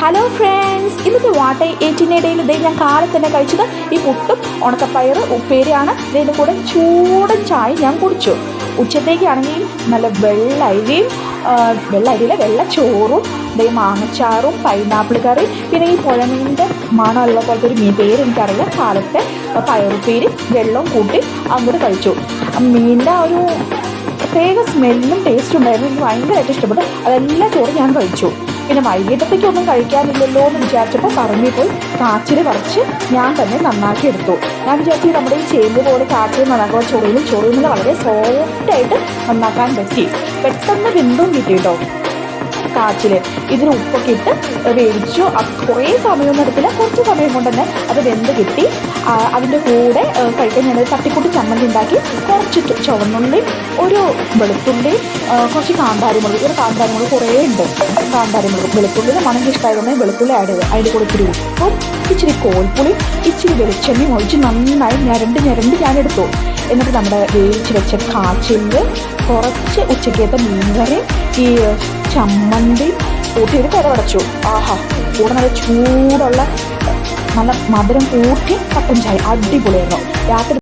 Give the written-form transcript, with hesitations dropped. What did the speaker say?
Hello friends, ഇന്നത്തെ വാട്ട 18 ഡേയിൽ ഇതേ ഞാൻ കാലത്ത് തന്നെ കഴിച്ചത് ഈ പുട്ടും ഉണക്കപ്പയർ ഉപ്പേരിയാണ്. ഇതിൻ്റെ കൂടെ ചൂടൻ ചായ ഞാൻ കുടിച്ചു. ഉച്ചത്തേക്കാണെങ്കിൽ നല്ല വെള്ളച്ചോറും മാങ്ങച്ചാറും പൈനാപ്പിൾ കറി, പിന്നെ ഈ പുഴമീനിൻ്റെ മണമുള്ള പോലത്തെ ഒരു മീൻ, പേര് എനിക്കറിയില്ല. കാലത്തെ പയറുപ്പേരി വെള്ളവും കൂട്ടി അങ്ങോട്ട് കഴിച്ചു. മീനിൻ്റെ ആ ഒരു പ്രത്യേക സ്മെല്ലും ടേസ്റ്റും ഉണ്ടായിരുന്നു. എനിക്ക് ഭയങ്കരമായിട്ട് ഇഷ്ടപ്പെട്ടു. അതെല്ലാം ചോറ് ഞാൻ കഴിച്ചു. പിന്നെ വൈകിട്ടത്തേക്കൊന്നും കഴിക്കാനില്ലല്ലോ എന്ന് വിചാരിച്ചപ്പോൾ പറമ്പിൽ പോയി കാച്ചിൽ പറിച്ച് ഞാൻ തന്നെ നന്നാക്കി എടുത്തു. ഞാൻ വിചാരിച്ചു നമ്മുടെ ഈ ചേമ്പ് പോലെ കാച്ചിൽ നന്നാക്കുക ചൊറിയിൽ വളരെ സോഫ്റ്റായിട്ട് നന്നാക്കാൻ പറ്റി. പെട്ടെന്ന് ബിന്ദുവും കിട്ടി കേട്ടോ കാച്ചിൽ. ഇതിന് ഉപ്പൊക്കെ ഇട്ട് വേവിച്ചു. കുറേ സമയമൊന്നും എടുത്തില്ല, കുറച്ച് സമയം കൊണ്ട് തന്നെ അത് വെന്ത് കിട്ടി. അതിൻ്റെ കൂടെ കഴിക്കാൻ ഞാനൊരു തട്ടിക്കൂട്ടി ചമ്മന്തി ഉണ്ടാക്കി. കുറച്ച് ചുവന്നുള്ളി, ഒരു വെളുത്തുള്ളി, കുറച്ച് കാന്താരിമുളക്. ഒരു കാന്താരിമുളക് കുറേ ഉണ്ട്. കാന്താരിമുളക് വെളുത്തുള്ളിയുടെ മണം ഇഷ്ടമായതുകൊണ്ട് വെളുത്തുള്ളി ആഡ് ചെയ്ത് അതിൻ്റെ കൂടെ ഇച്ചിരി ഉപ്പും ഇച്ചിരി കോൽപ്പുളി ഇച്ചിരി വെളിച്ചെണ്ണയും ഒഴിച്ച് നന്നായി ഞരണ്ട് ഞാനെടുത്തു. എന്നിട്ട് നമ്മുടെ വേവിച്ച് വെച്ച കാച്ചിൽ, കുറച്ച് ഉച്ചക്കത്തെ മീൻകറി, ഈ ചമ്മന്തി കൂട്ടിയൊരു കരവടച്ചു. ആഹാ, കൂടെ നല്ല ചൂടുള്ള നല്ല മധുരം കൂട്ടി കട്ടൻ ചായ അടിപൊളിയായിരുന്നു. രാത്രി